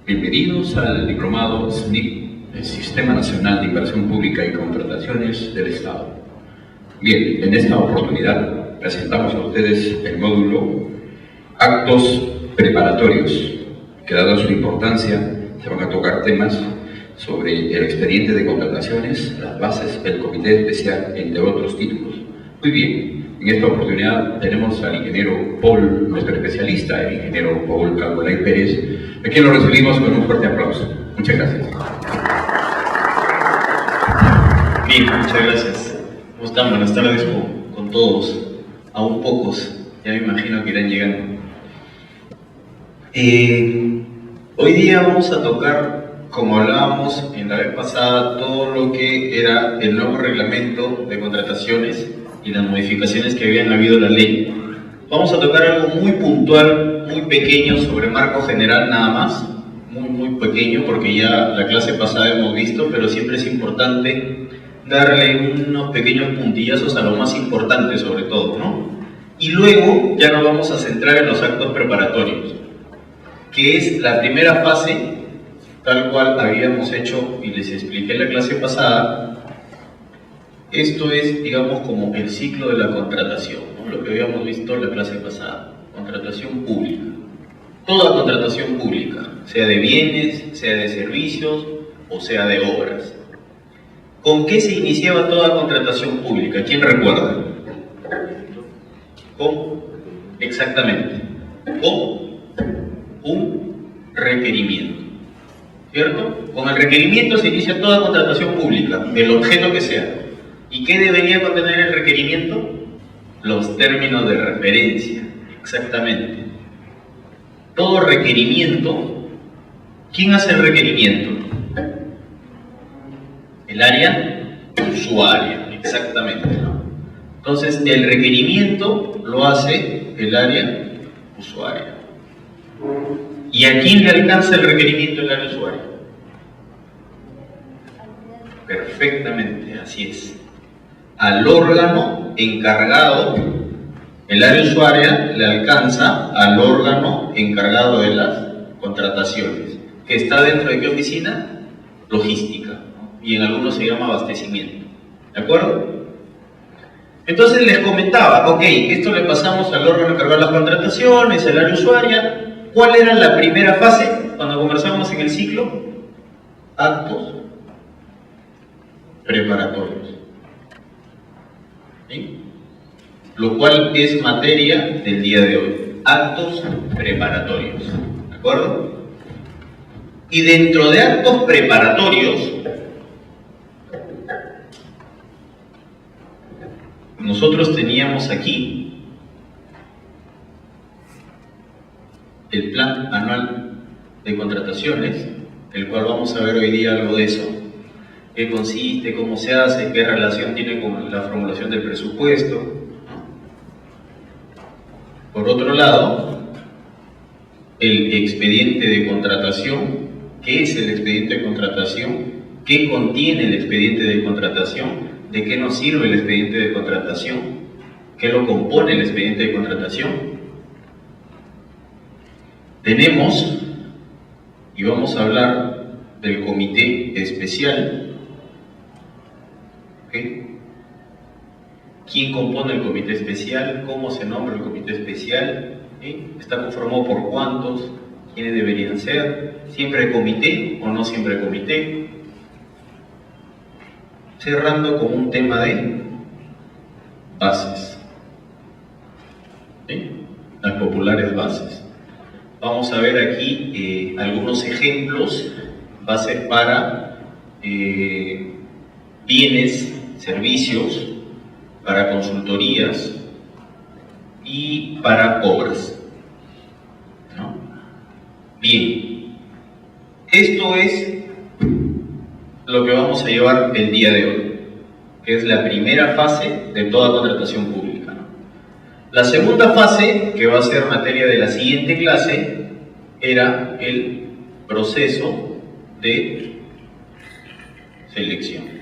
Bienvenidos al diplomado SNIP, el Sistema Nacional de Inversión Pública y Contrataciones del Estado. Bien, en esta oportunidad presentamos a ustedes el módulo Actos Preparatorios, que dada su importancia se van a tocar temas sobre el expediente de contrataciones, las bases del comité especial, entre otros títulos. Muy bien, en esta oportunidad tenemos al ingeniero Paul, nuestro especialista, el ingeniero Paul Calbolay Pérez, a quien lo recibimos con un fuerte aplauso. Muchas gracias. Bien, muchas gracias. ¿Cómo están? Buenas tardes con todos, aún pocos, ya me imagino que irán llegando. Hoy día vamos a tocar, como hablábamos en la vez pasada, todo lo que era el nuevo reglamento de contrataciones y las modificaciones que habían habido a la ley. Vamos a tocar algo muy puntual, muy pequeño, sobre marco general nada más, muy pequeño, porque ya la clase pasada hemos visto, pero siempre es importante darle unos pequeños puntillazos a lo más importante sobre todo, ¿no? Y luego ya nos vamos a centrar en los actos preparatorios, que es la primera fase, tal cual habíamos hecho y les expliqué en la clase pasada. Esto es, digamos, como el ciclo de la contratación, ¿no? Lo que habíamos visto en la clase pasada, contratación pública. Toda contratación pública, sea de bienes, sea de servicios o sea de obras. ¿Con qué se iniciaba toda contratación pública? ¿Quién recuerda? ¿Con? Exactamente. Con un requerimiento, ¿cierto? Con el requerimiento se inicia toda contratación pública, del objeto que sea. ¿Y qué debería contener el requerimiento? Los términos de referencia, exactamente. Todo requerimiento, ¿quién hace el requerimiento? El área usuaria, exactamente, ¿no? Entonces, el requerimiento lo hace el área usuaria. ¿Y a quién le alcanza el requerimiento del área usuaria? Perfectamente, así es. Al órgano encargado, el área usuaria le alcanza al órgano encargado de las contrataciones, que está dentro de qué oficina? Logística, ¿no? Y en algunos se llama abastecimiento, ¿de acuerdo? Entonces les comentaba, ok, esto le pasamos al órgano encargado de las contrataciones, el área usuaria. ¿Cuál era la primera fase cuando conversamos en el ciclo? Actos preparatorios. ¿Sí? Lo cual es materia del día de hoy. Actos preparatorios. ¿De acuerdo? Y dentro de actos preparatorios, nosotros teníamos aquí el plan anual de contrataciones, el cual vamos a ver hoy día algo de eso. ¿Qué consiste? ¿Cómo se hace? ¿Qué relación tiene con la formulación del presupuesto? Por otro lado, el expediente de contratación. ¿Qué es el expediente de contratación? ¿Qué contiene el expediente de contratación? ¿De qué nos sirve el expediente de contratación? ¿Qué lo compone el expediente de contratación? Tenemos, y vamos a hablar del comité especial. ¿Okay? ¿Quién compone el comité especial? ¿Cómo se nombra el comité especial? ¿Sí? ¿Está conformado por cuántos? ¿Quiénes deberían ser? ¿Siempre hay comité o no siempre hay comité? Cerrando con un tema de bases, ¿sí? Las populares bases. Vamos a ver aquí algunos ejemplos, bases para bienes, servicios, para consultorías y para obras, ¿no? Bien, esto es lo que vamos a llevar el día de hoy, que es la primera fase de toda contratación pública, ¿no? La segunda fase, que va a ser materia de la siguiente clase, era el proceso de selección.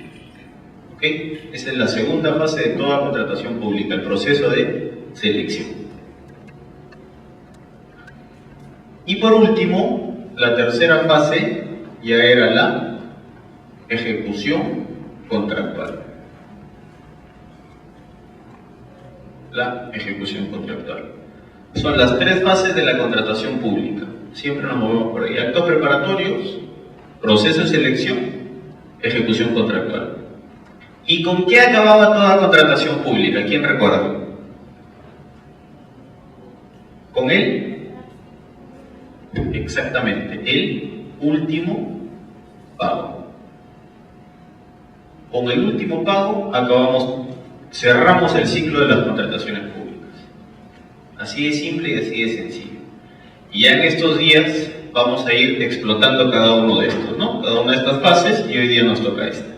¿Ok? Esa es la segunda fase de toda contratación pública, el proceso de selección. Y por último, la tercera fase ya era la ejecución contractual. La ejecución contractual. Son las tres fases de la contratación pública. Siempre nos movemos por ahí. Actos preparatorios, proceso de selección, ejecución contractual. ¿Y con qué acababa toda contratación pública? ¿Quién recuerda? Con el, exactamente, el último pago. Con el último pago cerramos el ciclo de las contrataciones públicas. Así de simple y así de sencillo. Y ya en estos días vamos a ir explotando cada uno de estos, ¿no? Cada una de estas fases, y hoy día nos toca esta.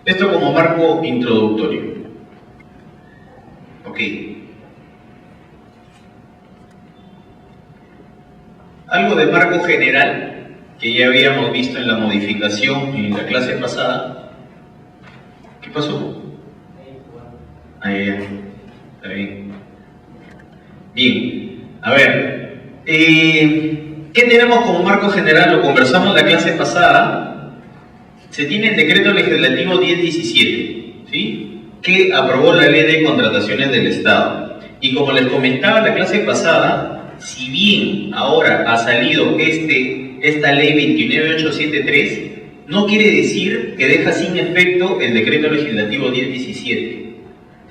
Esto como marco introductorio. Ok. Algo de marco general que ya habíamos visto en la modificación en la clase pasada. ¿Qué pasó? Ahí ya. Está bien. Bien. A ver. ¿Qué tenemos como marco general? Lo conversamos en la clase pasada. Se tiene el decreto legislativo 1017, ¿sí? Que aprobó la ley de contrataciones del Estado. Y como les comentaba en la clase pasada, si bien ahora ha salido esta ley 29873, no quiere decir que deja sin efecto el decreto legislativo 1017.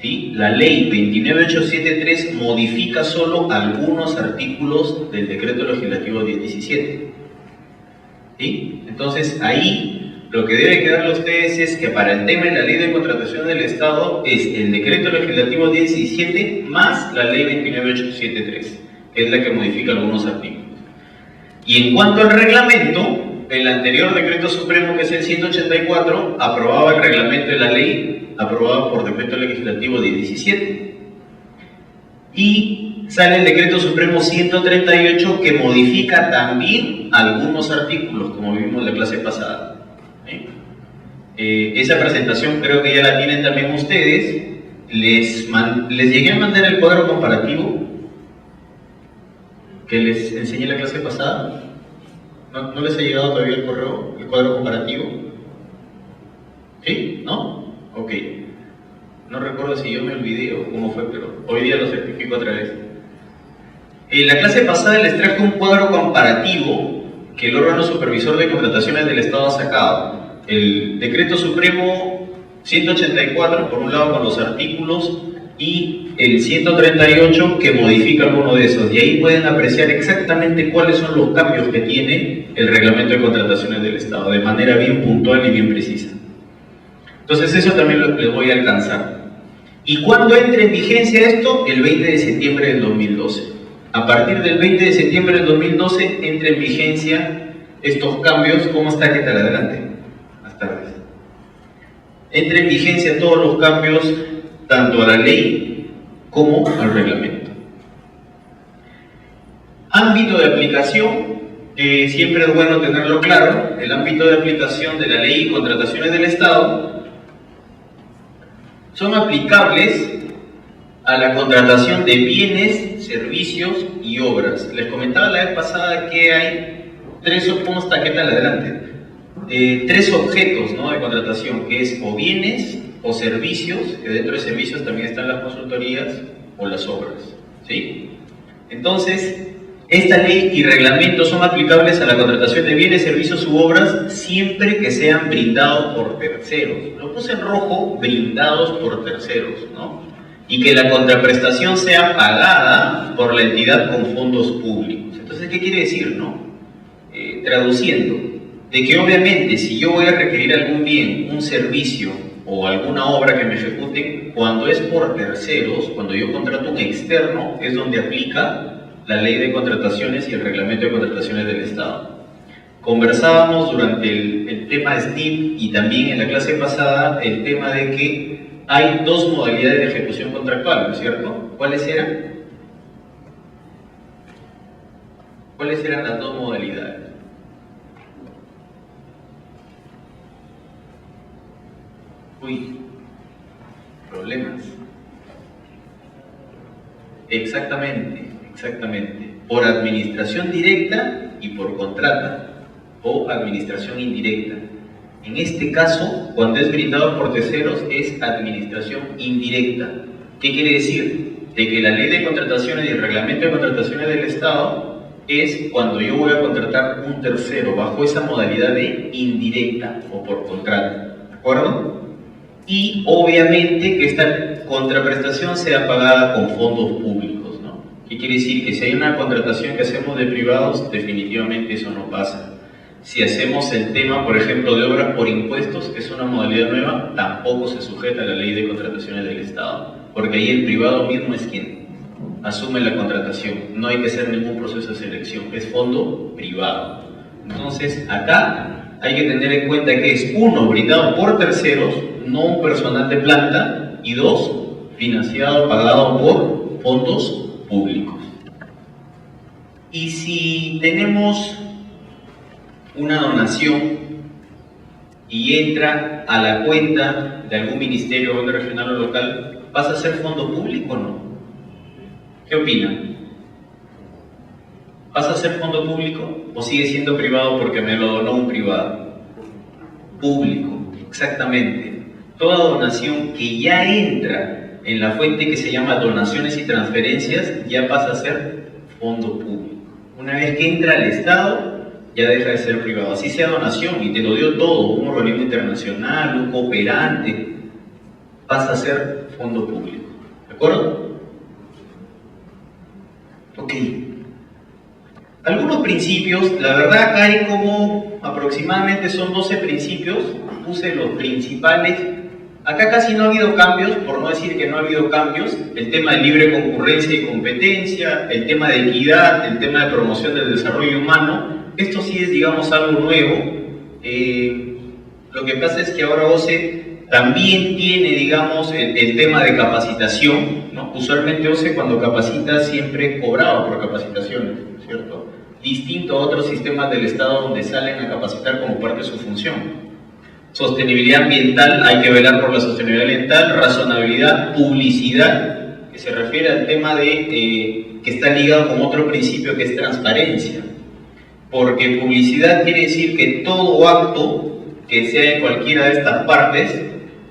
¿Sí? La ley 29873 modifica solo algunos artículos del decreto legislativo 1017. ¿Sí? Entonces ahí lo que debe quedarle a ustedes es que para el tema de la ley de contratación del Estado es el decreto legislativo 1017 más la ley 29873, que es la que modifica algunos artículos. Y en cuanto al reglamento, el anterior decreto supremo, que es el 184, aprobaba el reglamento de la ley aprobado por decreto legislativo 1017. Y sale el decreto supremo 138, que modifica también algunos artículos, como vimos en la clase pasada. Esa presentación creo que ya la tienen también ustedes. Les llegué a mandar el cuadro comparativo que les enseñé en la clase pasada. ¿No les ha llegado todavía el correo, el cuadro comparativo? ¿Sí? ¿No? Ok. No recuerdo si yo me olvidé o cómo fue, pero hoy día lo certifico otra vez. En la clase pasada les traje un cuadro comparativo que el órgano supervisor de contrataciones del Estado ha sacado. El decreto supremo 184, por un lado, con los artículos, y el 138, que modifica alguno de esos. Y ahí pueden apreciar exactamente cuáles son los cambios que tiene el reglamento de contrataciones del Estado, de manera bien puntual y bien precisa. Entonces eso también les voy a alcanzar. ¿Y cuándo entra en vigencia esto? El 20 de septiembre del 2012. A partir del 20 de septiembre del 2012 entra en vigencia estos cambios. ¿Cómo está? ¿Qué tal? Adelante. Buenas tardes. Entra en vigencia todos los cambios, tanto a la ley como al reglamento. Ámbito de aplicación, siempre es bueno tenerlo claro. El ámbito de aplicación de la ley y contrataciones del Estado son aplicables a la contratación de bienes, servicios y obras. Les comentaba la vez pasada que hay tres objetos, ¿no?, de contratación, que es o bienes o servicios, que dentro de servicios también están las consultorías, o las obras, ¿sí? Entonces, esta ley y reglamento son aplicables a la contratación de bienes, servicios u obras siempre que sean brindados por terceros. Lo puse en rojo, brindados por terceros, ¿no? Y que la contraprestación sea pagada por la entidad con fondos públicos. Entonces, ¿qué quiere decir, no? Traduciendo, de que obviamente si yo voy a requerir algún bien, un servicio o alguna obra que me ejecuten, cuando es por terceros, cuando yo contrato un externo, es donde aplica la ley de contrataciones y el reglamento de contrataciones del Estado. Conversábamos durante el tema SNIP y también en la clase pasada el tema de que hay dos modalidades de ejecución contractual, ¿no es cierto? ¿Cuáles eran? ¿Cuáles eran las dos modalidades? Uy, problemas. Exactamente. Por administración directa y por contrata o administración indirecta. En este caso, cuando es brindado por terceros, es administración indirecta. ¿Qué quiere decir? De que la ley de contrataciones y el reglamento de contrataciones del Estado es cuando yo voy a contratar un tercero bajo esa modalidad de indirecta o por contrato, ¿de acuerdo? Y obviamente que esta contraprestación sea pagada con fondos públicos, ¿no? ¿Qué quiere decir? Que si hay una contratación que hacemos de privados, definitivamente eso no pasa. Si hacemos el tema, por ejemplo, de obras por impuestos, que es una modalidad nueva, tampoco se sujeta a la ley de contrataciones del Estado, porque ahí el privado mismo es quien asume la contratación. No hay que hacer ningún proceso de selección, es fondo privado. Entonces, acá hay que tener en cuenta que es uno, brindado por terceros, no un personal de planta, y dos, financiado, pagado por fondos públicos. Y si tenemos una donación y entra a la cuenta de algún ministerio, gobierno regional o local, ¿pasa a ser fondo público o no? ¿Qué opinan? ¿Pasa a ser fondo público o sigue siendo privado porque me lo donó un privado? Público, exactamente. Toda donación que ya entra en la fuente que se llama donaciones y transferencias ya pasa a ser fondo público. Una vez que entra al Estado, ya deja de ser privado. Así sea donación y te lo dio todo, un organismo internacional, un cooperante, pasa a ser fondo público. ¿De acuerdo? Ok. Algunos principios, la verdad acá hay como aproximadamente son 12 principios, puse los principales. Acá casi no ha habido cambios, por no decir que no ha habido cambios. El tema de libre concurrencia y competencia, el tema de equidad, el tema de promoción del desarrollo humano. Esto sí es, digamos, algo nuevo. Lo que pasa es que ahora OCE también tiene, digamos, el tema de capacitación, ¿no? Usualmente OCE cuando capacita siempre cobraba por capacitaciones, ¿cierto? Distinto a otros sistemas del Estado donde salen a capacitar como parte de su función. Sostenibilidad ambiental, hay que velar por la sostenibilidad ambiental, razonabilidad, publicidad, que se refiere al tema de que está ligado con otro principio que es transparencia. Porque publicidad quiere decir que todo acto que sea en cualquiera de estas partes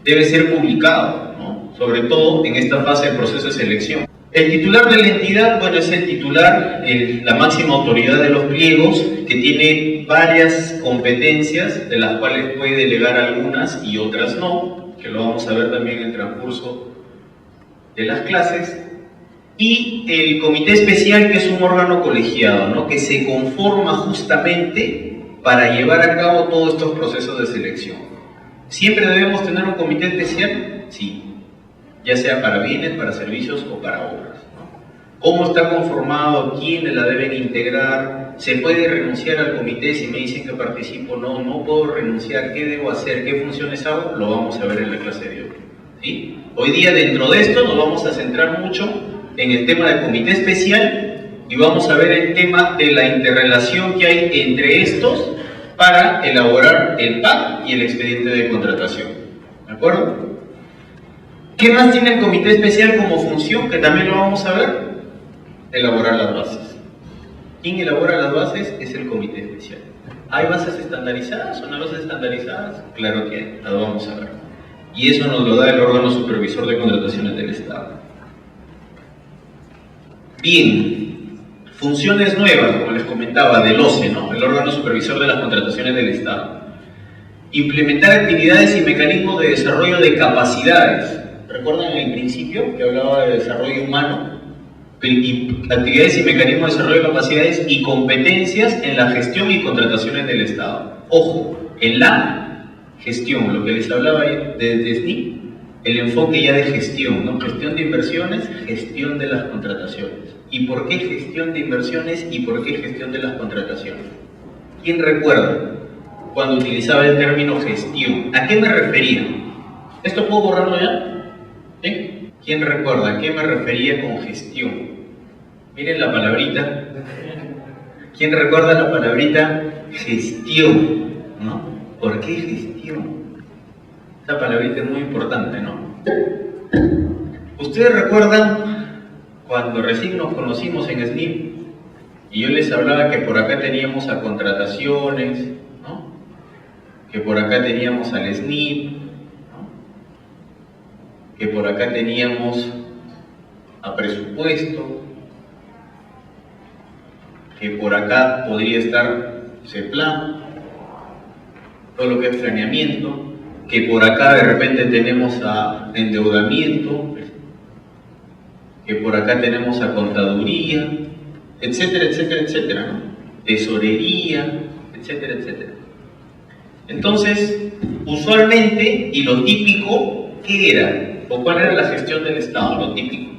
debe ser publicado, ¿no? Sobre todo en esta fase del proceso de selección. El titular de la entidad, bueno, es el titular, la máxima autoridad de los pliegos, que tiene varias competencias, de las cuales puede delegar algunas y otras no, que lo vamos a ver también en el transcurso de las clases. Y el comité especial, que es un órgano colegiado, ¿no? Que se conforma justamente para llevar a cabo todos estos procesos de selección. ¿Siempre debemos tener un comité especial? Sí, ya sea para bienes, para servicios o para obras, ¿no? ¿Cómo está conformado? ¿Quiénes la deben integrar? ¿Se puede renunciar al comité si me dicen que participo? No, no puedo renunciar. ¿Qué debo hacer? ¿Qué funciones hago? Lo vamos a ver en la clase de hoy, ¿sí? Hoy día, dentro de esto, nos vamos a centrar mucho en el tema del comité especial y vamos a ver el tema de la interrelación que hay entre estos para elaborar el PAC y el expediente de contratación. ¿De acuerdo? ¿Qué más tiene el comité especial como función? Que también lo vamos a ver. Elaborar las bases. ¿Quién elabora las bases? Es el comité especial. ¿Hay bases estandarizadas o no bases estandarizadas? Claro que hay, las vamos a ver. Y eso nos lo da el órgano supervisor de contrataciones del Estado. Bien, funciones nuevas, como les comentaba, del OCE, ¿no? El órgano supervisor de las contrataciones del Estado. Implementar actividades y mecanismos de desarrollo de capacidades. ¿Recuerdan el principio que hablaba de desarrollo humano? Actividades y mecanismos de desarrollo de capacidades y competencias en la gestión y contrataciones del Estado. Ojo, en la gestión, lo que les hablaba de SNI, el enfoque ya de gestión, ¿no? Gestión de inversiones, gestión de las contrataciones. ¿Y por qué gestión de inversiones y por qué gestión de las contrataciones? ¿Quién recuerda cuando utilizaba el término gestión? ¿A qué me refería? ¿Esto puedo borrarlo ya? ¿Sí? ¿Quién recuerda a qué me refería con gestión? Miren la palabrita. ¿Quién recuerda la palabrita gestión? ¿No? ¿Por qué gestión? Esta palabrita es muy importante, ¿no? ¿Ustedes recuerdan cuando recién nos conocimos en SNIP Y yo les hablaba que por acá teníamos a contrataciones, ¿no? Que por acá teníamos al SNIP, ¿no? Que por acá teníamos a presupuesto, que por acá podría estar CEPLAN, todo lo que es planeamiento, que por acá de repente tenemos a endeudamiento, que por acá tenemos a contaduría, etcétera, etcétera, etcétera, ¿no? Tesorería, etcétera, etcétera. Entonces, usualmente, y lo típico, ¿qué era? ¿O cuál era la gestión del Estado? Lo típico.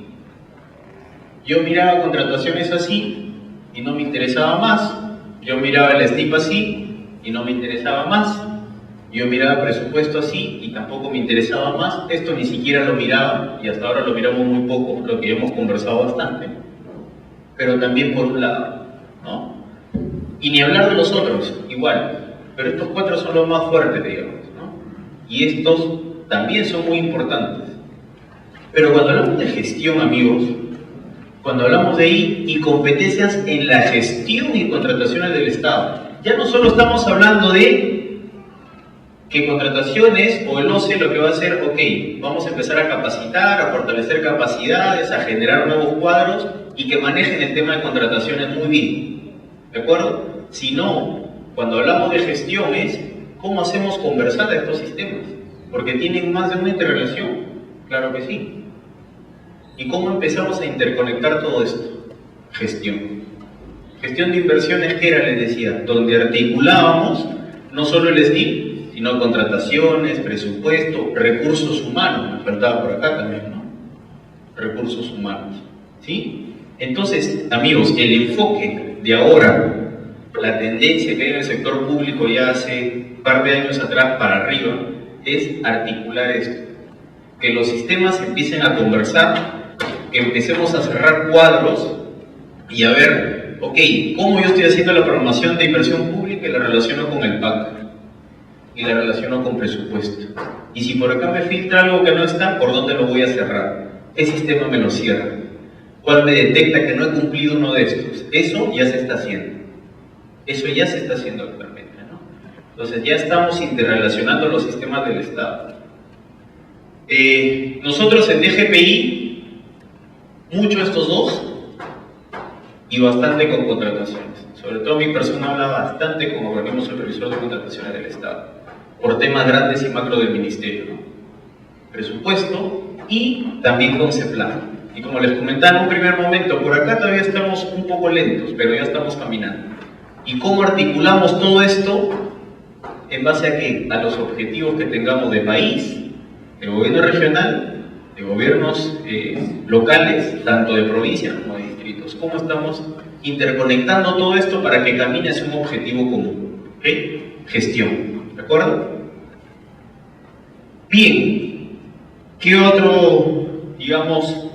Yo miraba contrataciones así y no me interesaba más. Yo miraba el SNIP así y no me interesaba más. Yo miraba presupuesto así y tampoco me interesaba más. Esto ni siquiera lo miraba y hasta ahora lo miramos muy poco, lo que hemos conversado bastante. Pero también por un lado, ¿no? Y ni hablar de los otros, igual. Pero estos cuatro son los más fuertes, digamos, ¿no? Y estos también son muy importantes. Pero cuando hablamos de gestión, amigos, cuando hablamos de ahí y competencias en la gestión y contrataciones del Estado, ya no solo estamos hablando de que contrataciones o el OCE lo que va a hacer, ok, vamos a empezar a capacitar, a fortalecer capacidades, a generar nuevos cuadros y que manejen el tema de contrataciones muy bien, ¿de acuerdo? Sino, cuando hablamos de gestión es cómo hacemos conversar a estos sistemas, porque tienen más de una interrelación, claro que sí. ¿Y cómo empezamos a interconectar todo esto? Gestión. Gestión de inversiones, ¿qué era? Les decía, donde articulábamos no solo el SNIP, sino contrataciones, presupuesto, recursos humanos, me faltaba por acá también, ¿no? Recursos humanos, ¿sí? Entonces, amigos, el enfoque de ahora, la tendencia que hay en el sector público ya hace un par de años atrás para arriba, es articular esto. Que los sistemas empiecen a conversar, que empecemos a cerrar cuadros y a ver, ok, ¿cómo yo estoy haciendo la programación de inversión pública y la relaciono con el PAC? Y la relaciono con presupuesto. Y si por acá me filtra algo que no está, ¿por dónde lo voy a cerrar? ¿Qué sistema me lo cierra? ¿Cuál me detecta que no he cumplido uno de estos? Eso ya se está haciendo. Eso ya se está haciendo actualmente, ¿no? Entonces ya estamos interrelacionando los sistemas del Estado. Nosotros en DGPI, mucho estos dos y bastante con contrataciones. Sobre todo mi persona habla bastante como organismo supervisor de contrataciones del Estado, por temas grandes y macro del Ministerio, ¿no? Presupuesto y también con CEPLAN. Y como les comentaba en un primer momento, por acá todavía estamos un poco lentos, pero ya estamos caminando. ¿Y cómo articulamos todo esto? ¿En base a qué? A los objetivos que tengamos de país, de gobierno regional, de gobiernos locales, tanto de provincia como de distritos. ¿Cómo estamos interconectando todo esto para que camine hacia un objetivo común? ¿Okay? Gestión, ¿de acuerdo? Bien, ¿qué otro, digamos,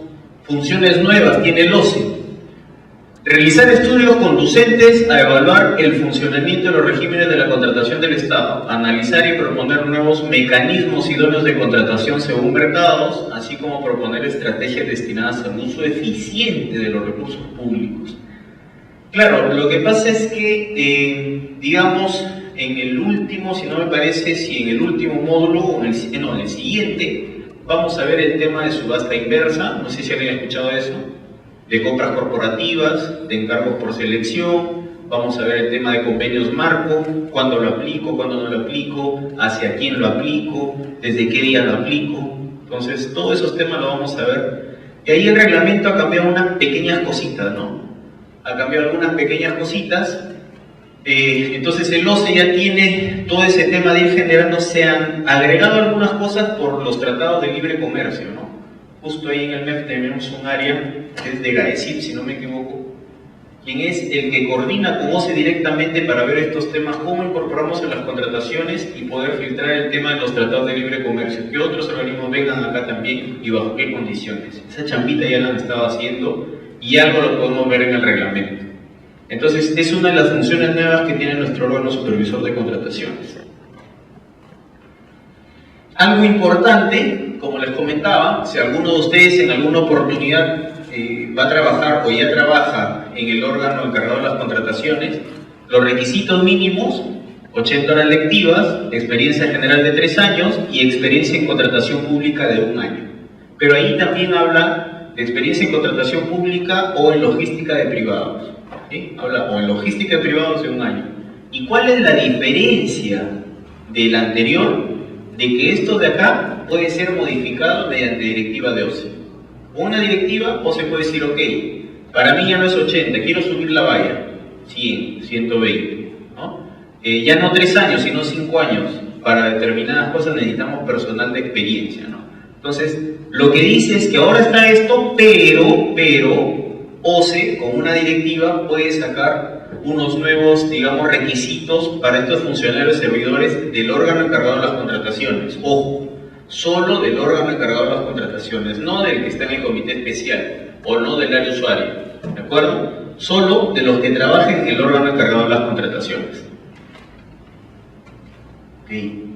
funciones nuevas tiene el OCE? Realizar estudios conducentes a evaluar el funcionamiento de los regímenes de la contratación del Estado, analizar y proponer nuevos mecanismos idóneos de contratación según mercados, así como proponer estrategias destinadas a un uso eficiente de los recursos públicos. Claro, lo que pasa es que, digamos, en el último, si no me parece, si en el último módulo, o en el siguiente, vamos a ver el tema de subasta inversa, no sé si alguien ha escuchado eso, de compras corporativas, de encargos por selección, vamos a ver el tema de convenios marco, cuándo lo aplico, cuándo no lo aplico, hacia quién lo aplico, desde qué día lo aplico. Entonces, todos esos temas lo vamos a ver. Y ahí el reglamento ha cambiado unas pequeñas cositas, ¿no? Ha cambiado algunas pequeñas cositas. Entonces el OCE ya tiene todo ese tema de ir generando, se han agregado algunas cosas por los tratados de libre comercio, ¿no? Justo ahí en el MEF tenemos un área que es de GAECIP, si no me equivoco, quien es el que coordina con OCE directamente para ver estos temas, cómo incorporamos en las contrataciones y poder filtrar el tema de los tratados de libre comercio, que otros organismos vengan acá también y bajo qué condiciones. Esa champita ya la han estado haciendo y algo lo podemos ver en el reglamento. Entonces, es una de las funciones nuevas que tiene nuestro órgano supervisor de contrataciones. Algo importante, como les comentaba, si alguno de ustedes en alguna oportunidad va a trabajar o ya trabaja en el órgano encargado de las contrataciones, los requisitos mínimos, 80 horas lectivas, experiencia general de 3 años y experiencia en contratación pública de 1 año. Pero ahí también habla de experiencia en contratación pública o en logística de privados. ¿Sí? Habla o en logística de privados de 1 año. ¿Y cuál es la diferencia del anterior? De que esto de acá puede ser modificado mediante directiva de OCE. O una directiva, OCE puede decir, ok, para mí ya no es 80, quiero subir la valla, 100, 120, ¿no? Ya no 3 años, sino 5 años. Para determinadas cosas necesitamos personal de experiencia, ¿no? Entonces, lo que dice es que ahora está esto, pero OCE, con una directiva, puede sacar unos nuevos, digamos, requisitos para estos funcionarios servidores del órgano encargado de las contrataciones. Ojo, solo del órgano encargado de las contrataciones, no del que está en el comité especial o no del área usuario, ¿de acuerdo? Solo de los que trabajen en el órgano encargado de las contrataciones. Okay.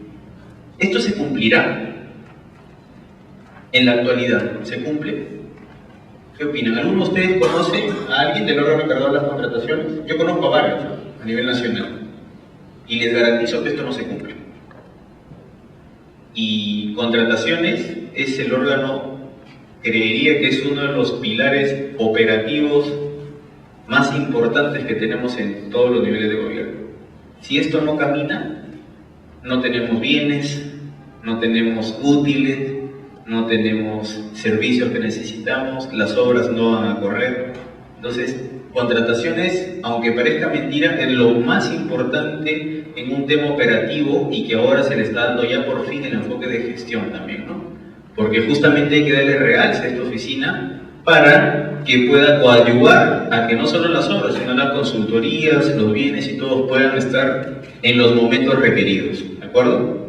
¿Esto se cumplirá? En la actualidad, ¿se cumple? ¿Qué opinan? ¿Alguno de ustedes conoce a alguien del órgano encargado de las contrataciones? Yo conozco a varios, ¿no? A nivel nacional. Y les garantizo que esto no se cumple. Y contrataciones es el órgano, creería que es uno de los pilares operativos más importantes que tenemos en todos los niveles de gobierno. Si esto no camina, no tenemos bienes, no tenemos útiles, no tenemos servicios que necesitamos, las obras no van a correr. Entonces, contrataciones, aunque parezca mentira, es lo más importante en un tema operativo y que ahora se le está dando ya por fin el enfoque de gestión también, ¿no? Porque justamente hay que darle realce a esta oficina para que pueda coadyuvar a que no solo las obras, sino las consultorías, los bienes y todos puedan estar en los momentos requeridos, ¿de acuerdo?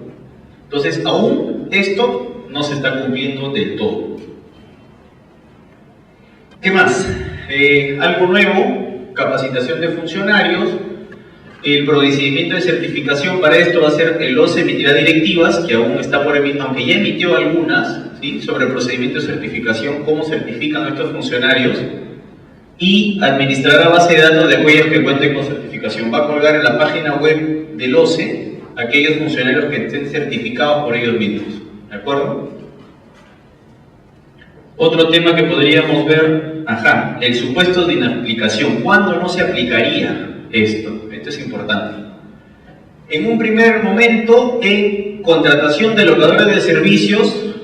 Entonces, aún esto no se está cumpliendo del todo. ¿Qué más? Algo nuevo, capacitación de funcionarios. El procedimiento de certificación para esto va a ser el OCE emitirá directivas, que aún está por emitir, aunque ya emitió algunas, ¿sí? Sobre el procedimiento de certificación, cómo certifican a estos funcionarios, y administrará base de datos de aquellos que cuenten con certificación. Va a colgar en la página web del OCE aquellos funcionarios que estén certificados por ellos mismos, ¿de acuerdo? Otro tema que podríamos ver, el supuesto de inaplicación. ¿Cuándo no se aplicaría esto? Esto es importante. En un primer momento, en contratación de locadores de servicios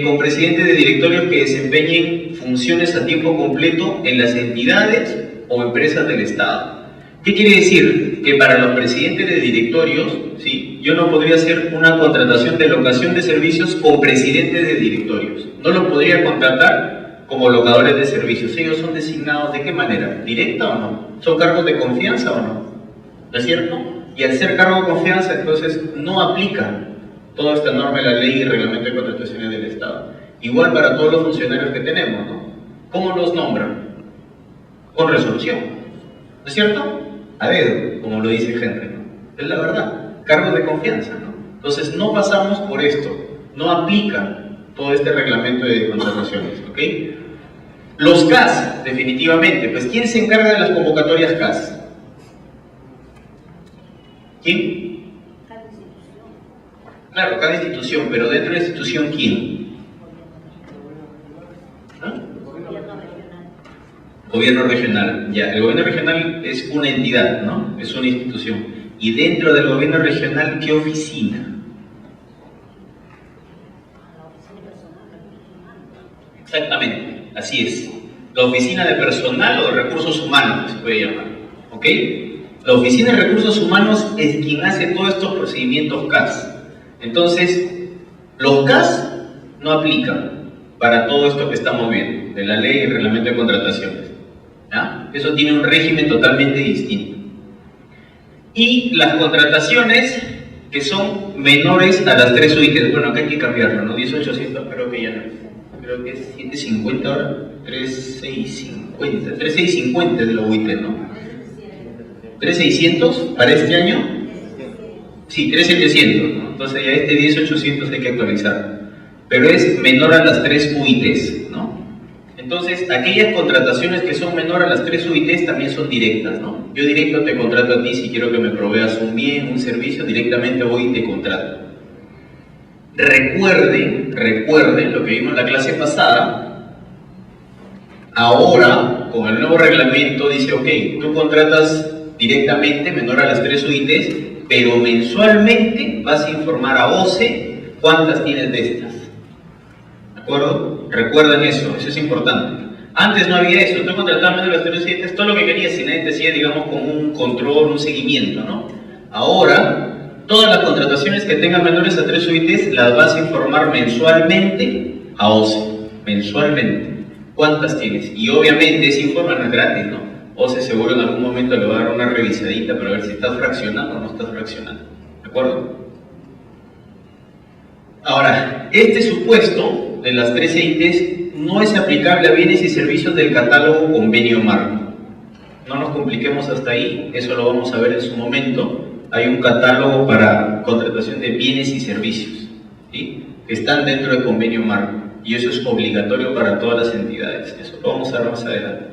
con presidentes de directorios que desempeñen funciones a tiempo completo en las entidades o empresas del Estado. ¿Qué quiere decir? Que para los presidentes de directorios, ¿sí? Yo no podría hacer una contratación de locación de servicios con presidentes de directorios. No los podría contratar como locadores de servicios. Ellos son designados ¿de qué manera? ¿Directa o no? ¿Son cargos de confianza o no? ¿No es cierto? Y al ser cargo de confianza, entonces no aplica toda esta norma de la ley y reglamento de contrataciones del Estado. Igual para todos los funcionarios que tenemos, ¿no? ¿Cómo los nombran? Con resolución. ¿No es cierto? A dedo, como lo dice Henry, ¿no? Es la verdad. Cargos de confianza, ¿no? Entonces no pasamos por esto. No aplica todo este reglamento de contrataciones, ¿ok? Los CAS, definitivamente. Pues, ¿quién se encarga de las convocatorias CAS? ¿Quién? Cada institución. Claro, cada institución, pero dentro de la institución, ¿quién? ¿Ah? Gobierno regional. Gobierno regional. Ya, el gobierno regional es una entidad, ¿no? Es una institución. Y dentro del gobierno regional, ¿qué oficina? La oficina de personal, recursos humanos. Exactamente, así es. La oficina de personal o de recursos humanos, se puede llamar. ¿Ok? La oficina de recursos humanos es quien hace todos estos procedimientos CAS. Entonces, los CAS no aplican para todo esto que estamos viendo, de la ley y el reglamento de contrataciones. ¿Ya? Eso tiene un régimen totalmente distinto. Y las contrataciones que son menores a las 3 UITs, bueno, acá hay que cambiarlo, ¿no? 1800 creo que ya no es. Creo que es 750 ahora, 3650. 3650 es la UIT, ¿no? 3600 para este año. Sí, 3700, ¿no? Entonces ya este 10800 hay que actualizar. Pero es menor a las 3 UITs, ¿no? Entonces, aquellas contrataciones que son menor a las 3 UITs también son directas, ¿no? Yo directo te contrato a ti si quiero que me proveas un bien, un servicio, directamente voy y te contrato. Recuerden lo que vimos en la clase pasada. Ahora, con el nuevo reglamento, dice, ok, tú contratas directamente menor a las 3 UITs, pero mensualmente vas a informar a OCE cuántas tienes de estas. ¿De acuerdo? Recuerden eso es importante. Antes no había eso, tú contratabas menos de las 3 UITs, todo lo que querías, y nadie te hacía, digamos, como un control, un seguimiento, ¿no? Ahora, todas las contrataciones que tengan menores a 3 UITs las vas a informar mensualmente a OCE, mensualmente. ¿Cuántas tienes? Y obviamente ese informe no es gratis, ¿no? OCE seguro en algún momento le va a dar una revisadita para ver si estás fraccionando o no estás fraccionando. ¿De acuerdo? Ahora, este supuesto de las 3 EITs no es aplicable a bienes y servicios del catálogo convenio marco. No nos compliquemos hasta ahí, eso lo vamos a ver en su momento. Hay un catálogo para contratación de bienes y servicios, ¿sí? Que están dentro del convenio marco, y eso es obligatorio para todas las entidades. Eso lo vamos a ver más adelante,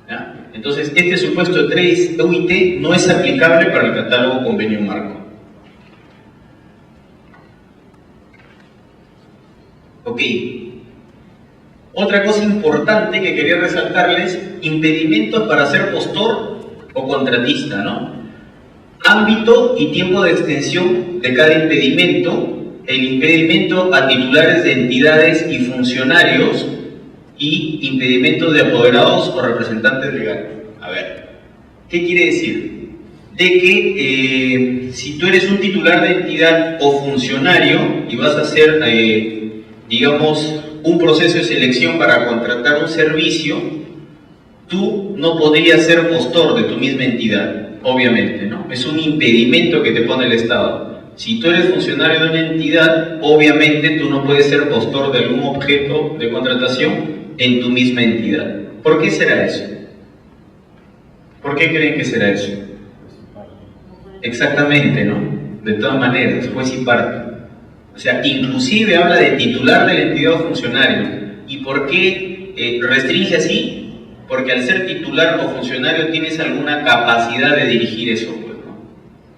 ¿ya? Entonces, este supuesto de 3 UIT no es aplicable para el catálogo convenio marco. Ok. Otra cosa importante que quería resaltarles: impedimentos para ser postor o contratista, ¿no? Ámbito y tiempo de extensión de cada impedimento. El impedimento a titulares de entidades y funcionarios, y impedimentos de apoderados o representantes legales. A ver, ¿qué quiere decir? De que si tú eres un titular de entidad o funcionario y vas a hacer, digamos, un proceso de selección para contratar un servicio, tú no podrías ser postor de tu misma entidad, obviamente, ¿no? Es un impedimento que te pone el Estado. Si tú eres funcionario de una entidad, obviamente tú no puedes ser postor de algún objeto de contratación en tu misma entidad. ¿Por qué será eso? ¿Por qué creen que será eso? Exactamente, ¿no? De todas maneras, juez y parte. O sea, inclusive habla de titular de la entidad o funcionario. ¿Y por qué restringe así? Porque al ser titular o funcionario tienes alguna capacidad de dirigir eso, pues, ¿no?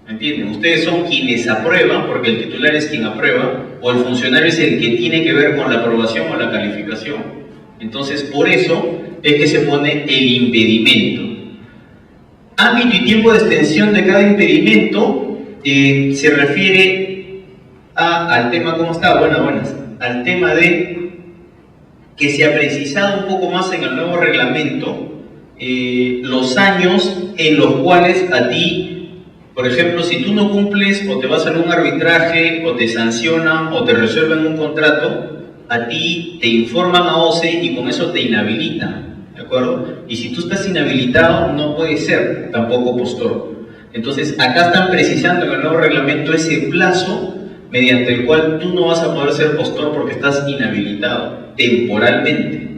¿Me entienden? Ustedes son quienes aprueban, porque el titular es quien aprueba, o el funcionario es el que tiene que ver con la aprobación o la calificación. Entonces, por eso es que se pone el impedimento. Ámbito y tiempo de extensión de cada impedimento se refiere al tema, ¿cómo está? Buenas. Al tema de que se ha precisado un poco más en el nuevo reglamento los años en los cuales a ti, por ejemplo, si tú no cumples o te vas a algún arbitraje o te sancionan o te resuelven un contrato, a ti te informan a OCE y con eso te inhabilitan, ¿de acuerdo? Y si tú estás inhabilitado, no puedes ser tampoco postor. Entonces, acá están precisando en el nuevo reglamento ese plazo mediante el cual tú no vas a poder ser postor porque estás inhabilitado temporalmente.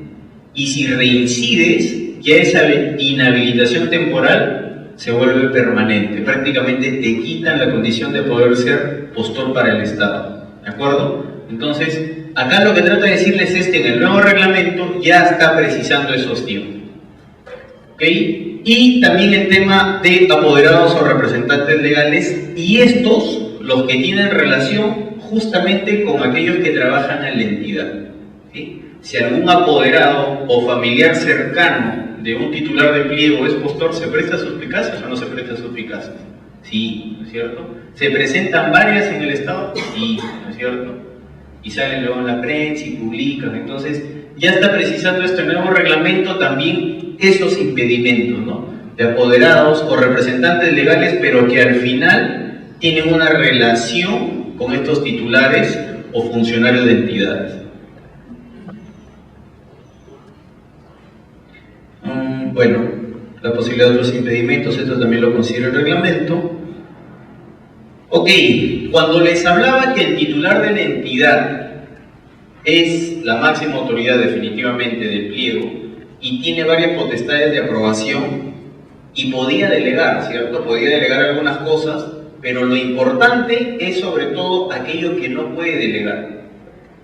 Y si reincides, ya esa inhabilitación temporal se vuelve permanente. Prácticamente te quitan la condición de poder ser postor para el Estado, ¿de acuerdo? Entonces, acá lo que trata de decirles es que en el nuevo reglamento ya está precisando esos tiempos, ¿ok? Y también el tema de apoderados o representantes legales, y estos, los que tienen relación justamente con aquellos que trabajan en la entidad, ¿sí? Si algún apoderado o familiar cercano de un titular de pliego es postor, ¿se presta suspicacias o no se presta suspicacias? Sí, ¿no es cierto? ¿Se presentan varias en el Estado? Sí, ¿no es cierto? Y salen luego en la prensa y publican. Entonces, ya está precisando este nuevo reglamento también esos impedimentos, ¿no? De apoderados o representantes legales, pero que al final tienen una relación con estos titulares o funcionarios de entidades. Bueno, la posibilidad de otros impedimentos, esto también lo considera el reglamento. Ok, cuando les hablaba que el titular de la entidad es la máxima autoridad definitivamente del pliego y tiene varias potestades de aprobación y podía delegar, ¿cierto? Podía delegar algunas cosas, pero lo importante es sobre todo aquello que no puede delegar,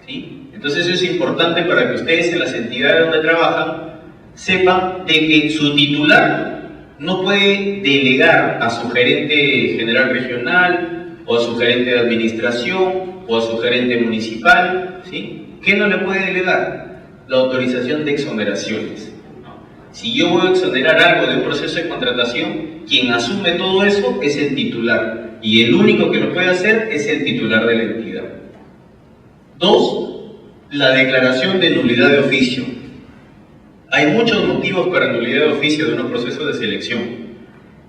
¿sí? Entonces eso es importante para que ustedes en las entidades donde trabajan sepan de que su titular no puede delegar a su gerente general regional o a su gerente de administración o a su gerente municipal, ¿sí? ¿Qué no le puede delegar? La autorización de exoneraciones. Si yo voy a exonerar algo de un proceso de contratación, quien asume todo eso es el titular y el único que lo puede hacer es el titular de la entidad. 2. La declaración de nulidad de oficio. Hay muchos motivos para nulidad de oficio de unos procesos de selección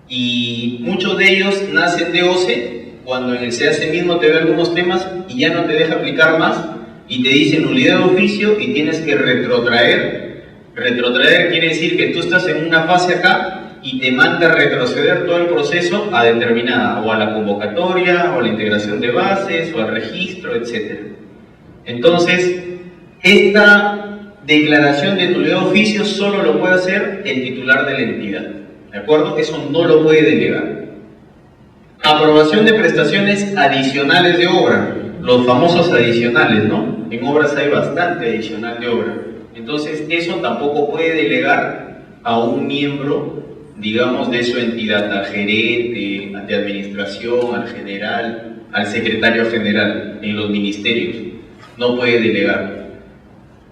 y muchos de ellos nacen de OCE, cuando en el CAC mismo te ve algunos temas y ya no te deja aplicar más y te dice nulidad de oficio y tienes que retrotraer. Retrotraer quiere decir que tú estás en una fase acá y te manda a retroceder todo el proceso a determinada, o a la convocatoria, o a la integración de bases, o al registro, etc. Entonces, esta declaración de nulidad de oficio solo lo puede hacer el titular de la entidad, ¿de acuerdo? Eso no lo puede delegar. Aprobación de prestaciones adicionales de obra, los famosos adicionales, ¿no? En obras hay bastante adicional de obra. Entonces, eso tampoco puede delegar a un miembro, digamos, de su entidad, al gerente, de administración, al general, al secretario general en los ministerios. No puede delegar.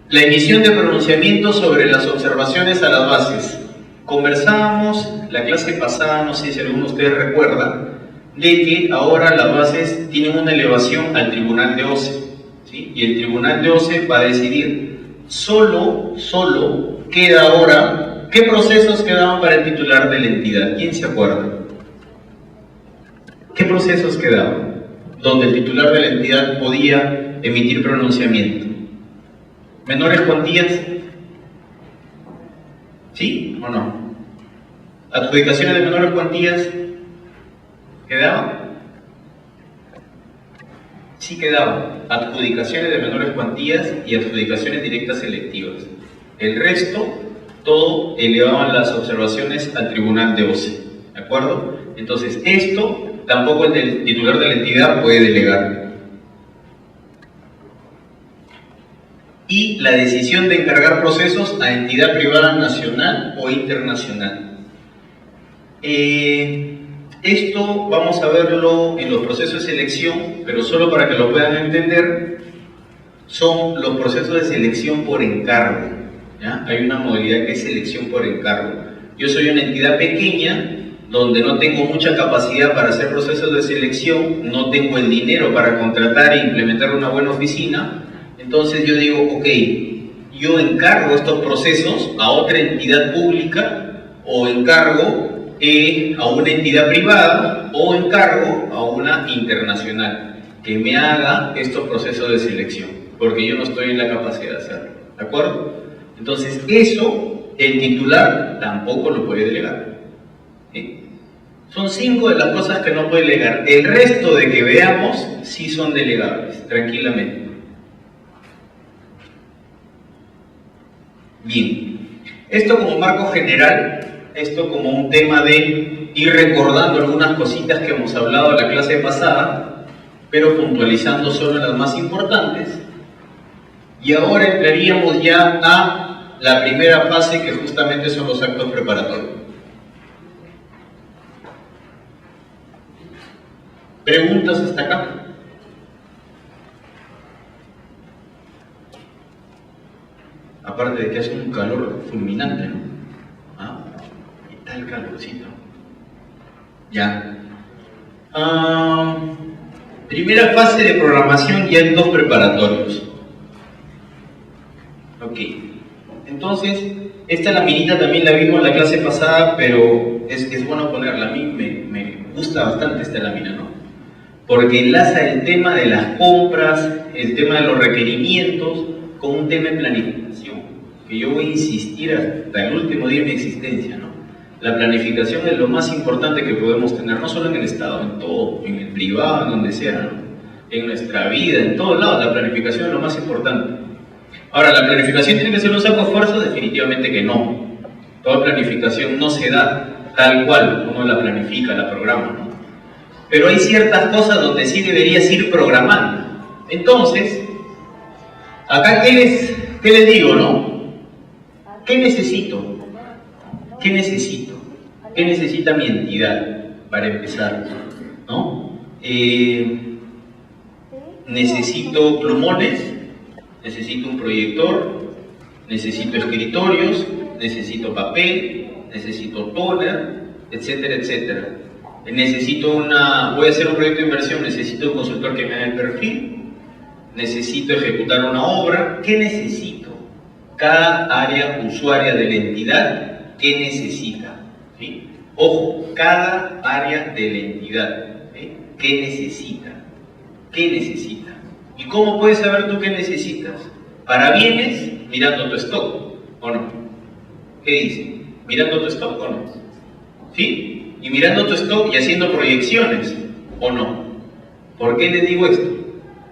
La emisión de pronunciamientos sobre las observaciones a las bases. Conversábamos la clase pasada, no sé si alguno de ustedes recuerda, de que ahora las bases tienen una elevación al tribunal de OCE, ¿sí? Y el tribunal de OCE va a decidir solo queda ahora, ¿qué procesos quedaban para el titular de la entidad? ¿Quién se acuerda? ¿Qué procesos quedaban? Donde el titular de la entidad podía emitir pronunciamiento. ¿Menores cuantías? ¿Sí o no? ¿Adjudicaciones de menores cuantías? ¿Quedaban? Sí quedaban. Adjudicaciones de menores cuantías y adjudicaciones directas selectivas. El resto, todo elevaban las observaciones al tribunal de OCE. ¿De acuerdo? Entonces, esto tampoco el titular de la entidad puede delegar. Y la decisión de encargar procesos a entidad privada nacional o internacional. Esto vamos a verlo en los procesos de selección, pero solo para que lo puedan entender, son los procesos de selección por encargo, ¿ya? Hay una modalidad que es selección por encargo. Yo soy una entidad pequeña, donde no tengo mucha capacidad para hacer procesos de selección, no tengo el dinero para contratar e implementar una buena oficina, entonces yo digo, ok, yo encargo estos procesos a otra entidad pública o encargo a una entidad privada o encargo a una internacional que me haga estos procesos de selección, porque yo no estoy en la capacidad de hacerlo, ¿de acuerdo? Entonces eso el titular tampoco lo puede delegar, ¿sí? Son 5 de las cosas que no puede delegar. El resto de que veamos sí son delegables, tranquilamente. Bien, esto como marco general, esto como un tema de ir recordando algunas cositas que hemos hablado en la clase pasada, pero puntualizando solo las más importantes. Y ahora entraríamos ya a la primera fase, que justamente son los actos preparatorios. ¿Preguntas hasta acá? Aparte de que hace un calor fulminante, ¿no? ¿Ah? Y tal calorcito. Ya. Primera fase de programación y actos preparatorios. Ok. Entonces, esta laminita también la vimos en la clase pasada, pero es bueno ponerla. A mí me gusta bastante esta lámina, ¿no? Porque enlaza el tema de las compras, el tema de los requerimientos, con un tema de planificación, que yo voy a insistir hasta el último día de mi existencia, ¿no? La planificación es lo más importante que podemos tener, no solo en el Estado, en todo, en el privado, en donde sea, ¿no? En nuestra vida, en todos lados, la planificación es lo más importante. Ahora, ¿la planificación tiene que ser un saco de esfuerzo? Definitivamente que no. Toda planificación no se da tal cual uno la planifica, la programa, ¿no? Pero hay ciertas cosas donde sí deberías ir programando. Entonces, Acá, ¿qué les digo, no? ¿Qué necesito? ¿Qué necesito? ¿Qué necesita mi entidad para empezar? ¿No? Necesito plumones, necesito un proyector, necesito escritorios, necesito papel, necesito toner, etcétera, etcétera. Voy a hacer un proyecto de inversión, necesito un consultor que me haga el perfil, necesito ejecutar una obra. ¿Qué necesito? Cada área usuaria de la entidad, ¿qué necesita? ¿Sí? Ojo, cada área de la entidad, ¿sí? ¿Qué necesita? ¿Qué necesita? ¿Y cómo puedes saber tú qué necesitas? Para bienes, mirando tu stock, ¿o no? ¿Qué dice? ¿Mirando tu stock o no? ¿Sí? Y mirando tu stock y haciendo proyecciones, ¿o no? ¿Por qué les digo esto?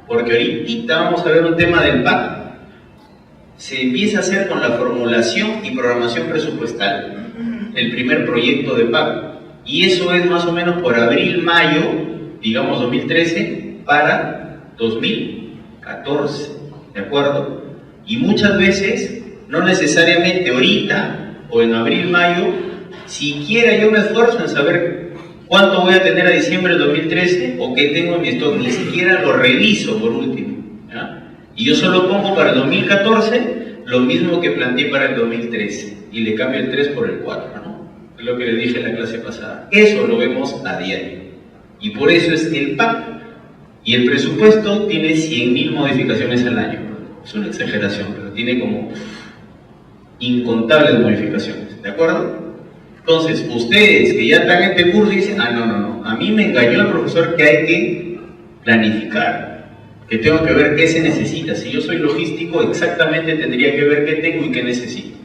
Porque ahorita vamos a ver un tema del PAC. Se empieza a hacer con la formulación y programación presupuestal, el primer proyecto de PAC. Y eso es más o menos por abril, mayo, digamos 2013, para 2014, ¿de acuerdo? Y muchas veces, no necesariamente ahorita, o en abril, mayo, siquiera yo me esfuerzo en saber cuánto voy a tener a diciembre del 2013 o qué tengo en mi stock, ni siquiera lo reviso por último, ¿ya? Y yo solo pongo para el 2014 lo mismo que planteé para el 2013 y le cambio el 3 por el 4, ¿no? Es lo que le dije en la clase pasada. Eso lo vemos a diario y por eso es el PAC. Y el presupuesto tiene 100.000 modificaciones al año. Es una exageración, pero tiene como incontables modificaciones, ¿de acuerdo? Entonces, ustedes que ya están en este curso dicen, no, a mí me engañó el profesor que hay que planificar, que tengo que ver qué se necesita. Si yo soy logístico, exactamente tendría que ver qué tengo y qué necesito.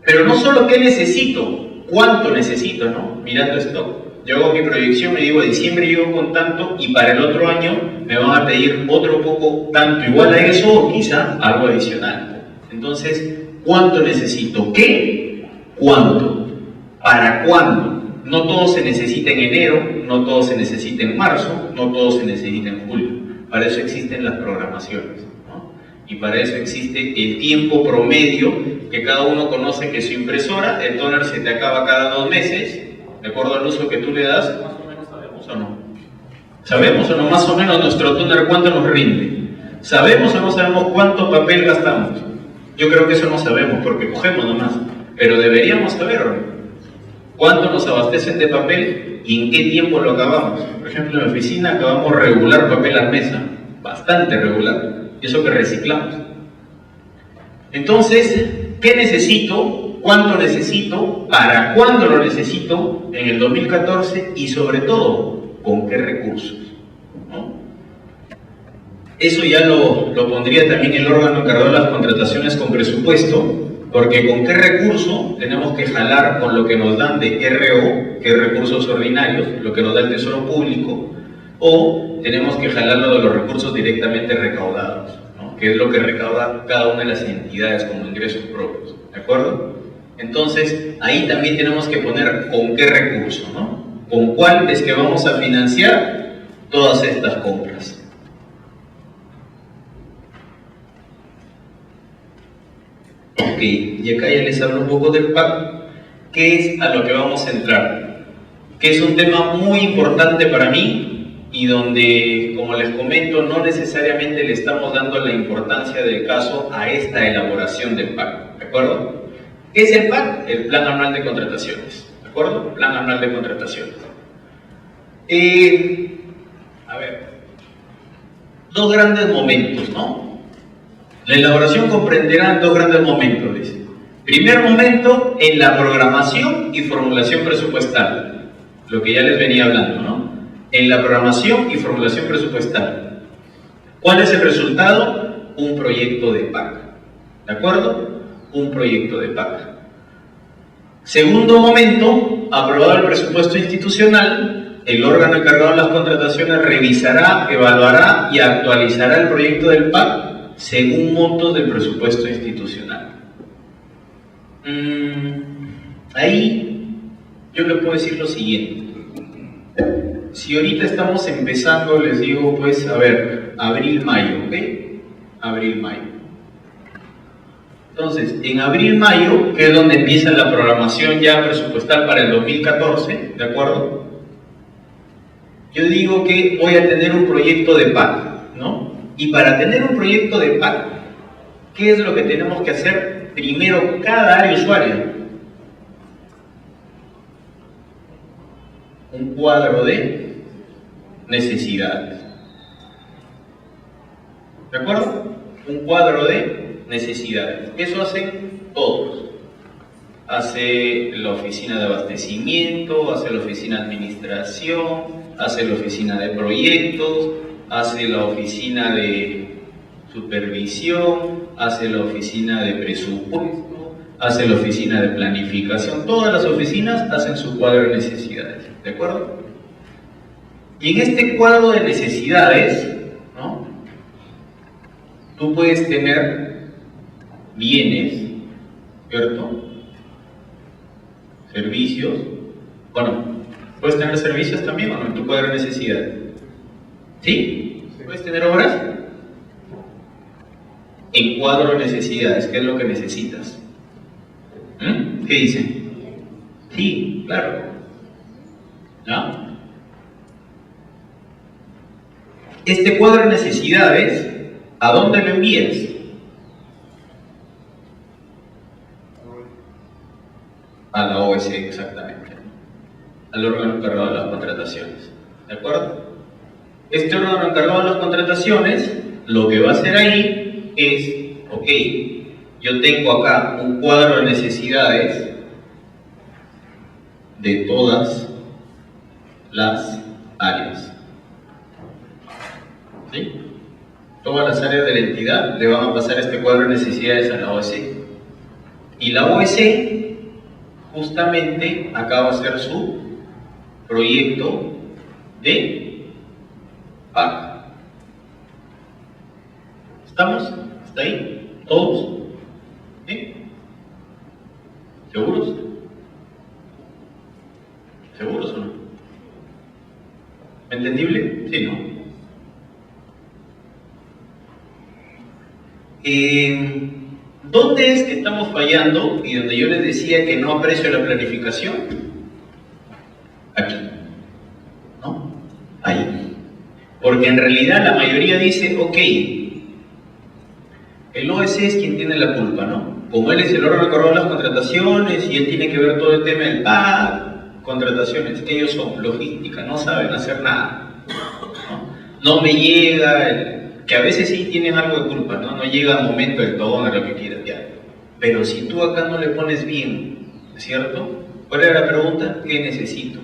Pero no solo qué necesito, cuánto necesito, ¿no? Mirando stock. Yo hago mi proyección, me digo, a diciembre llego con tanto y para el otro año me van a pedir otro poco, tanto igual a eso o quizá algo adicional. Entonces, ¿cuánto necesito? ¿Qué? ¿Cuánto? ¿Para cuándo? No todo se necesita en enero, no todo se necesita en marzo, no todo se necesita en julio. Para eso existen las programaciones, ¿no? Y para eso existe el tiempo promedio que cada uno conoce, que su impresora, el toner se te acaba cada 2 meses, de acuerdo al uso que tú le das. Más o menos sabemos o no. ¿Sabemos o no más o menos nuestro toner cuánto nos rinde? ¿Sabemos o no sabemos cuánto papel gastamos? Yo creo que eso no sabemos porque cogemos nomás, pero deberíamos saberlo. ¿Cuánto nos abastecen de papel y en qué tiempo lo acabamos? Por ejemplo, en mi oficina acabamos regular papel al mesa, bastante regular, y eso que reciclamos. Entonces, ¿qué necesito? ¿Cuánto necesito? ¿Para cuándo lo necesito? En el 2014 y sobre todo, ¿con qué recursos? ¿No? Eso ya lo pondría también el órgano encargado de las contrataciones con presupuesto, porque con qué recurso tenemos que jalar con lo que nos dan de RO, que es recursos ordinarios, lo que nos da el Tesoro Público, o tenemos que jalarlo de los recursos directamente recaudados, ¿no? Que es lo que recauda cada una de las entidades como ingresos propios, ¿de acuerdo? Entonces, ahí también tenemos que poner con qué recurso, ¿no? Con cuál es que vamos a financiar todas estas compras. Ok, y acá ya les hablo un poco del PAC, que es a lo que vamos a entrar, que es un tema muy importante para mí y donde, como les comento, no necesariamente le estamos dando la importancia del caso a esta elaboración del PAC, ¿de acuerdo? ¿Qué es el PAC? El Plan Anual de Contrataciones, ¿de acuerdo? Plan Anual de Contrataciones. A ver, 2 grandes momentos, ¿no? La elaboración comprenderá 2 grandes momentos, dice. Primer momento, en la programación y formulación presupuestal, lo que ya les venía hablando, ¿no? En la programación y formulación presupuestal. ¿Cuál es el resultado? Un proyecto de PAC, ¿de acuerdo? Un proyecto de PAC. Segundo momento, aprobado el presupuesto institucional, el órgano encargado de las contrataciones revisará, evaluará y actualizará el proyecto del PAC según montos del presupuesto institucional. Ahí yo les puedo decir lo siguiente. Si ahorita estamos empezando, les digo, pues, a ver, abril, mayo, ¿ok? abril-mayo. Entonces, en abril-mayo, que es donde empieza la programación ya presupuestal para el 2014, ¿de acuerdo? Yo digo que voy a tener un proyecto de PAC, ¿no? Y para tener un proyecto de PAC, ¿qué es lo que tenemos que hacer? Primero, cada área usuaria, un cuadro de necesidades. ¿De acuerdo? Un cuadro de necesidades. Eso hacen todos. Hace la oficina de abastecimiento, hace la oficina de administración, hace la oficina de proyectos, hace la oficina de supervisión, hace la oficina de presupuesto, hace la oficina de planificación. Todas las oficinas hacen su cuadro de necesidades. ¿De acuerdo? Y en este cuadro de necesidades, ¿no?, tú puedes tener bienes, ¿cierto? Servicios. Bueno, ¿puedes tener servicios también o no en tu cuadro de necesidades? ¿Sí? ¿Puedes tener obras? En cuadro de necesidades, ¿qué es lo que necesitas? ¿Qué dicen? Sí, claro. ¿No? Este cuadro de necesidades, ¿a dónde lo envías? A la OSC, exactamente. Al órgano encargado de las contrataciones. ¿De acuerdo? Este órgano encargado de las contrataciones, lo que va a hacer ahí es, ok, yo tengo acá un cuadro de necesidades de todas las áreas. ¿Sí? Todas las áreas de la entidad le van a pasar este cuadro de necesidades a la OSC. Y la OSC justamente acaba de hacer su proyecto de PAC. ¿Estamos? ¿Está ahí? ¿Todos? ¿Sí? ¿Seguros? ¿Seguros o no? ¿Entendible? Sí, ¿no? ¿Dónde es que estamos fallando y donde yo les decía que no aprecio la planificación? Aquí, ¿no? Ahí. Porque en realidad la mayoría dice, ok, el OSC es quien tiene la culpa, ¿no? Como él es el órgano encargado de las contrataciones y él tiene que ver todo el tema del PAC, contrataciones, ellos son logística, no saben hacer nada, no me llega que a veces sí tienen algo de culpa, no llega al momento del todo, de lo que quieras, ya. Pero si tú acá no le pones bien, ¿cierto? ¿Cuál era la pregunta? ¿Qué necesito?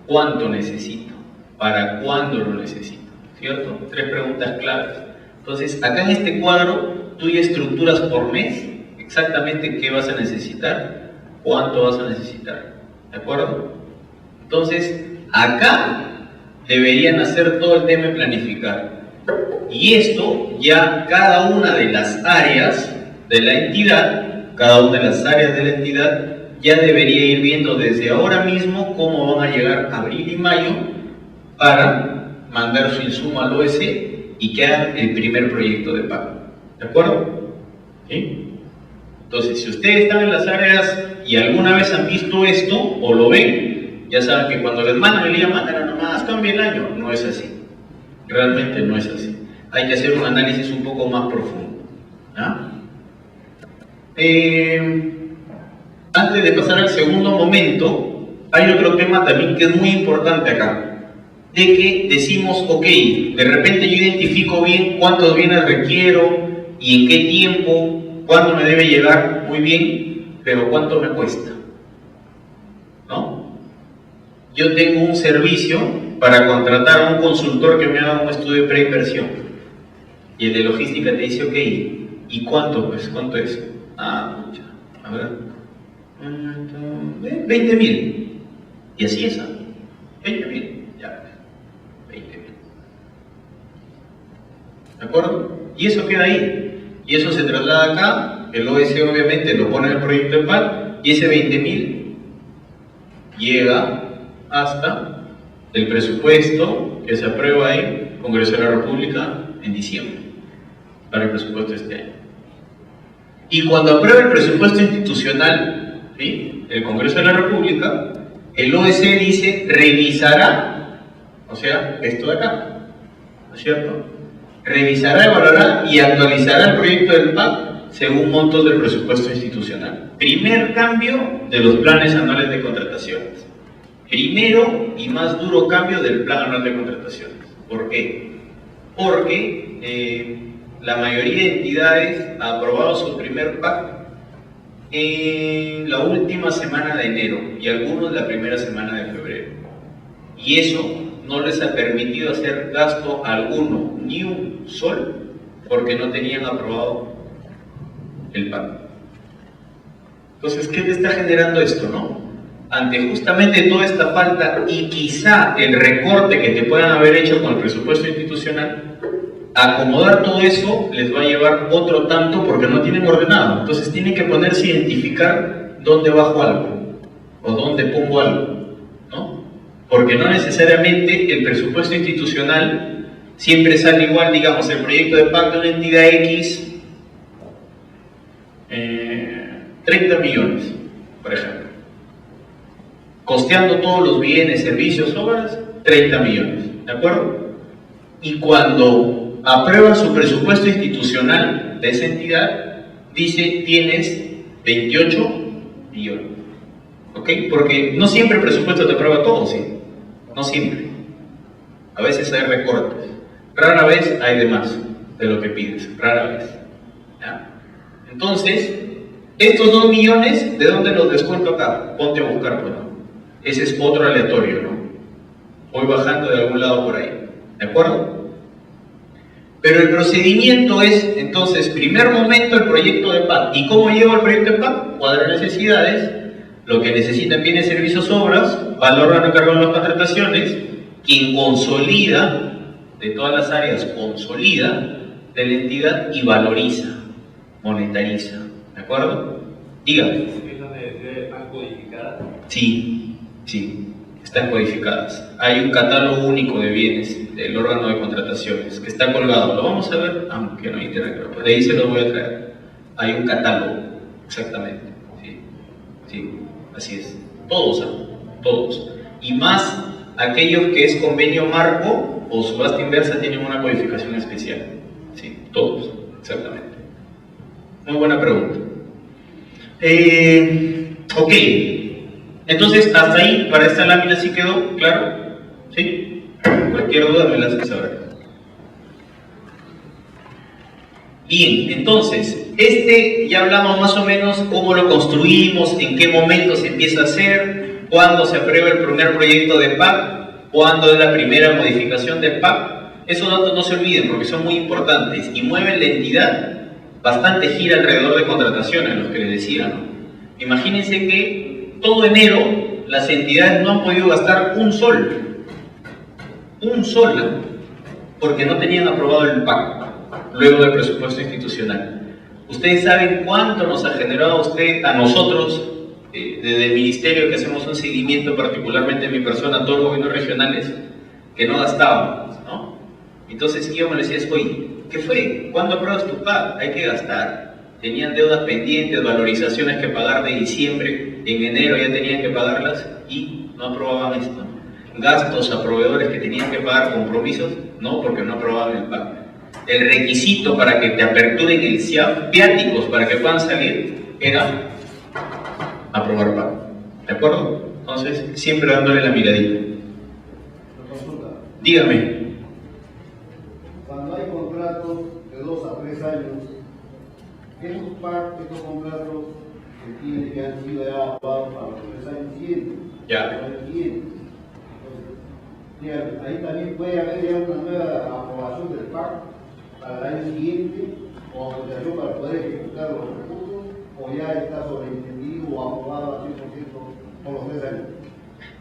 ¿Cuánto necesito? ¿Para cuándo lo necesito? ¿Cierto? 3 preguntas claves. Entonces, acá en este cuadro, tú ya estructuras por mes exactamente qué vas a necesitar, cuánto vas a necesitar. ¿De acuerdo? Entonces, acá deberían hacer todo el tema de planificar. Y esto ya cada una de las áreas de la entidad, ya debería ir viendo desde ahora mismo cómo van a llegar abril y mayo para mandar su insumo al OSC y que hagan el primer proyecto de pago. ¿De acuerdo? ¿Sí? Entonces, si ustedes están en las áreas y alguna vez han visto esto o lo ven, ya saben que cuando les mandan el día, mandan nomás, cambia el año. No es así. Realmente no es así. Hay que hacer un análisis un poco más profundo. ¿Ah? Antes de pasar al segundo momento, hay otro tema también que es muy importante acá. De que decimos, ok, de repente yo identifico bien cuántos bienes requiero y en qué tiempo, cuándo me debe llegar, muy bien, pero cuánto me cuesta. ¿No? Yo tengo un servicio para contratar a un consultor que me haga un estudio de preinversión. Y el de logística te dice, ok, ¿y cuánto pues? ¿Cuánto es? A ver, 20.000. Y así es, 20.000, ya, 20.000. ¿De acuerdo? Y eso queda ahí. Y eso se traslada acá, el OSC obviamente lo pone en el proyecto de PAC, y ese 20.000 llega hasta el presupuesto que se aprueba en Congreso de la República en diciembre. para el presupuesto de este año. Y cuando apruebe el presupuesto institucional, ¿sí?, el Congreso de la República, el OEC dice revisará, o sea, esto de acá, ¿no es cierto? Revisará, evaluará y actualizará el proyecto del PAC según montos del presupuesto institucional. Primer cambio de los planes anuales de contrataciones. Primero y más duro cambio del plan anual de contrataciones. ¿Por qué? Porque la mayoría de entidades ha aprobado su primer PAC en la última semana de enero y algunos la primera semana de febrero. Y eso no les ha permitido hacer gasto alguno, ni un sol, porque no tenían aprobado el PAC. Entonces, ¿qué te está generando esto, no? Ante justamente toda esta falta y quizá el recorte que te puedan haber hecho con el presupuesto institucional, acomodar todo eso les va a llevar otro tanto porque no tienen ordenado. Entonces tienen que ponerse a identificar dónde bajo algo o dónde pongo algo, ¿no? Porque no necesariamente el presupuesto institucional siempre sale igual. Digamos, el proyecto de PAC de una entidad X, 30 millones, por ejemplo. Costeando todos los bienes, servicios, obras, 30 millones, ¿de acuerdo? Y cuando aprueba su presupuesto institucional de esa entidad, dice tienes 28 millones, ¿ok? Porque no siempre el presupuesto te aprueba todo, ¿sí? No siempre. A veces hay recortes, rara vez hay de más de lo que pides, rara vez, ¿ya? Entonces, estos 2 millones, ¿de dónde los descuento acá? Ponte a buscar, pues, ¿no? Ese es otro aleatorio, ¿no? Voy bajando de algún lado por ahí, ¿de acuerdo? Pero el procedimiento es, entonces, primer momento el proyecto de PAC. ¿Y cómo llevo el proyecto de PAC? Cuadra necesidades, lo que necesitan bienes, servicios, obras, valor recargado en las contrataciones, quien consolida, de todas las áreas, consolida de la entidad y valoriza, monetariza, ¿de acuerdo? Dígame. ¿Están codificadas? Sí, sí, están codificadas. Hay un catálogo único de bienes del órgano de contrataciones que está colgado. Lo vamos a ver, aunque no hay internet, pero de ahí se lo voy a traer. Hay un catálogo, exactamente. Sí, sí, así es. Todos, todos. Y más aquellos que es convenio marco o subasta inversa tienen una codificación especial. Sí, todos, exactamente. Muy buena pregunta. Ok. Entonces, hasta ahí, para esta lámina sí quedó claro, ¿sí? Cualquier duda me la haces saber. Bien, entonces, ya hablamos más o menos cómo lo construimos, en qué momento se empieza a hacer, cuándo se aprueba el primer proyecto de PAC, cuándo es la primera modificación del PAC. Esos datos no se olviden porque son muy importantes y mueven la entidad. Bastante gira alrededor de contrataciones, los que les decía, ¿no? Imagínense que todo enero las entidades no han podido gastar un sol, porque no tenían aprobado el PAC luego del presupuesto institucional. Ustedes saben cuánto nos ha generado a nosotros, desde el ministerio, que hacemos un seguimiento, particularmente en mi persona, a todos los gobiernos regionales, que no gastábamos, ¿no? Entonces yo me decía, oye, ¿qué fue? ¿Cuándo apruebas tu PAC? Hay que gastar. Tenían deudas pendientes, valorizaciones que pagar de diciembre, en enero ya tenían que pagarlas y no aprobaban esto. Gastos a proveedores que tenían que pagar, compromisos, no, porque no aprobaban el PAC. El requisito para que te aperturen el CIAF, viáticos para que puedan salir, era aprobar PAC. ¿De acuerdo? Entonces, siempre dándole la miradita. Dígame. Cuando hay contratos de 2 a 3 años, estos contratos que han sido ya aprobados para los 3 años siguientes. Ya. Entonces, ahí también puede haber ya una nueva aprobación del PAC para el año siguiente, o autorización para poder ejecutar los recursos, o ya está sobreentendido o aprobado al 100% por los 3 años.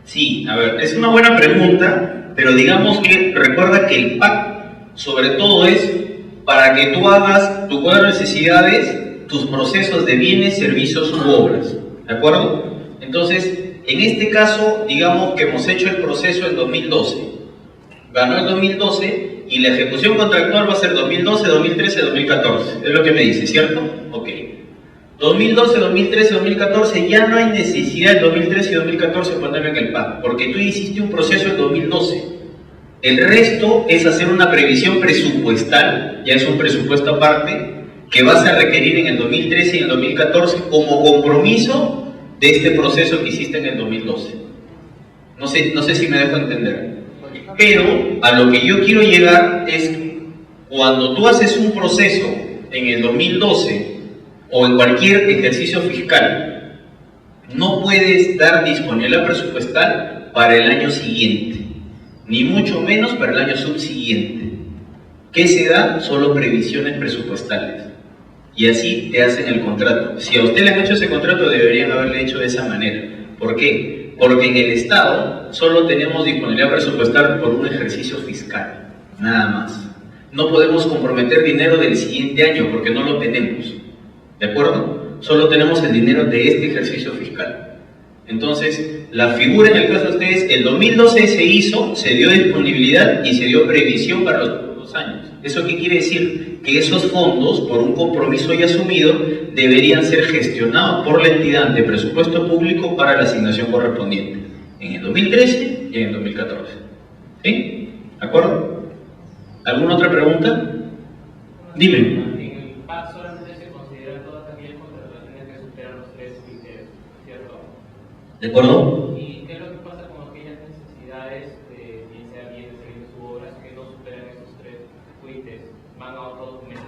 Sí, a ver, es una buena pregunta, pero digamos que recuerda que el PAC sobre todo es para que tú hagas tu cuadro de necesidades, tus procesos de bienes, servicios u obras, ¿de acuerdo? Entonces, en este caso, digamos que hemos hecho el proceso en 2012. Ganó el 2012, y la ejecución contractual va a ser 2012, 2013, 2014. Es lo que me dice, ¿cierto? Ok. 2012, 2013, 2014, ya no hay necesidad de 2013 y 2014 ponerlo en el PAC, porque tú hiciste un proceso en 2012. El resto es hacer una previsión presupuestal, ya es un presupuesto aparte, que vas a requerir en el 2013 y en el 2014 como compromiso de este proceso que hiciste en el 2012. No sé si me dejo entender. Pero a lo que yo quiero llegar es que cuando tú haces un proceso en el 2012 o en cualquier ejercicio fiscal, no puedes dar disponibilidad presupuestal para el año siguiente, ni mucho menos para el año subsiguiente. ¿Qué se da? Solo previsiones presupuestales. Y así te hacen el contrato. Si a usted le han hecho ese contrato, deberían haberle hecho de esa manera. ¿Por qué? Porque en el Estado solo tenemos disponibilidad presupuestal por un ejercicio fiscal, nada más. No podemos comprometer dinero del siguiente año porque no lo tenemos, ¿de acuerdo? Solo tenemos el dinero de este ejercicio fiscal. Entonces, la figura en el caso de ustedes, el 2012 se hizo, se dio disponibilidad y se dio previsión para los 2 años. ¿Eso qué quiere decir? Que esos fondos, por un compromiso ya asumido, deberían ser gestionados por la entidad ante presupuesto público para la asignación correspondiente, en el 2013 y en el 2014. ¿Sí? ¿De acuerdo? ¿Alguna otra pregunta? Dime. En el PAC solamente se consideran todas aquellas contrataciones que superan los 3 criterios, ¿cierto? ¿De acuerdo? ¿Y qué es lo que pasa con aquellas necesidades, bien sea bienes, servicios u obras, que no superan esos 3 criterios? ¿Van a otro documento?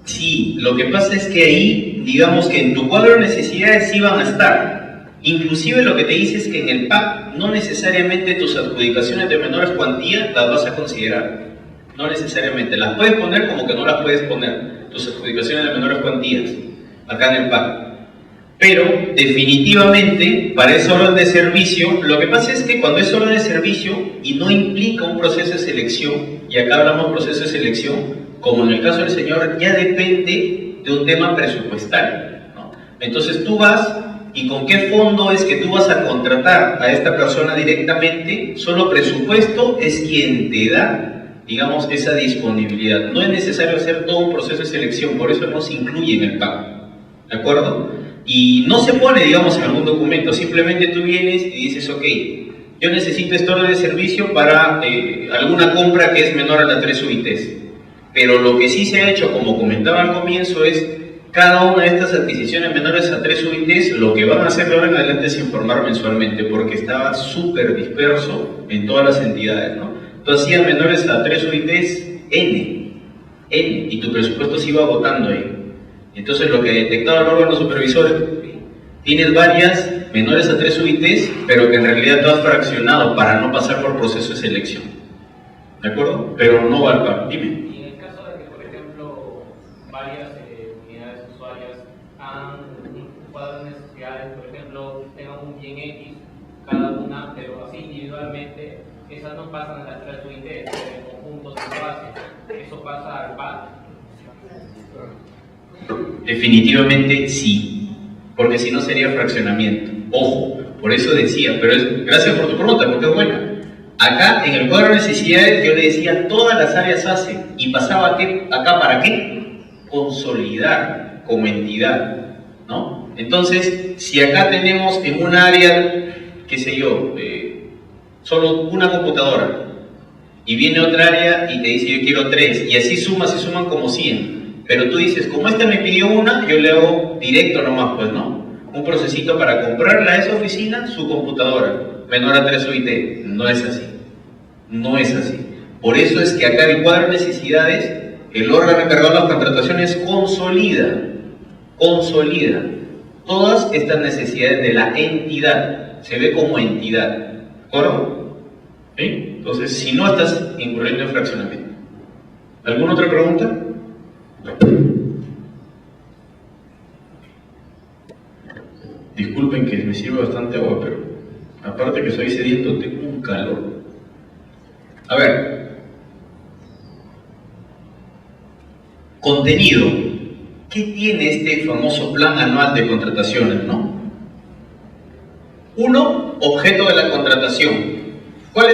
Sí, lo que pasa es que ahí, digamos que en tu cuadro de necesidades sí van a estar. Inclusive lo que te dice es que en el PAC no necesariamente tus adjudicaciones de menores cuantías las vas a considerar. No necesariamente. Las puedes poner como que no las puedes poner. Tus adjudicaciones de menores cuantías, acá en el PAC. Pero definitivamente para ese orden de servicio, lo que pasa es que cuando es orden de servicio y no implica un proceso de selección, y acá hablamos proceso de selección, como en el caso del señor, ya depende de un tema presupuestal, ¿no? Entonces tú vas y con qué fondo es que tú vas a contratar a esta persona directamente, solo presupuesto es quien te da, digamos, esa disponibilidad. No es necesario hacer todo un proceso de selección, por eso no se incluye en el PAC, ¿de acuerdo? Y no se pone, digamos, en algún documento, simplemente tú vienes y dices, ok, yo necesito este orden de servicio para alguna compra que es menor a la 3 UITs. Pero lo que sí se ha hecho, como comentaba al comienzo, es cada una de estas adquisiciones menores a 3 UITs, lo que van a hacer de ahora en adelante es informar mensualmente, porque estaba súper disperso en todas las entidades, ¿no? Tú hacías menores a 3 UITs N, y tu presupuesto se iba agotando ahí. Entonces lo que detectaba el órgano supervisor, tienes varias menores a 3 UITs, pero que en realidad tú has fraccionado para no pasar por proceso de selección. ¿De acuerdo? Pero no va al PAC. Dime. Y en el caso de que, por ejemplo, varias unidades usuarias han ocupado necesidades, por ejemplo, tengan un bien X cada una, pero así individualmente, esas no pasan a las 3 UITs, en conjunto se base. ¿Eso pasa al PAC? Definitivamente sí, porque si no sería fraccionamiento. Ojo, por eso decía, pero gracias por tu pregunta, porque es buena. Acá en el cuadro de necesidades yo le decía todas las áreas hacen, y pasaba acá para qué? Consolidar como entidad, ¿no? Entonces, si acá tenemos en un área, qué sé yo, solo una computadora, y viene otra área y te dice yo quiero 3, y así se suman como 100. Pero tú dices, como esta me pidió una, yo le hago directo nomás, pues, ¿no? Un procesito para comprarle a esa oficina su computadora, menor a 3 UIT. No es así. No es así. Por eso es que acá el cuadro de necesidades, el órgano encargado de las contrataciones consolida todas estas necesidades de la entidad. Se ve como entidad. ¿De acuerdo? ¿Sí? Entonces, si no estás incurriendo en fraccionamiento. ¿Alguna otra pregunta? Disculpen que me sirve bastante agua, pero aparte que soy sediento, tengo un calor. A ver, contenido. ¿Qué tiene este famoso plan anual de contrataciones, no? 1, objeto de la contratación.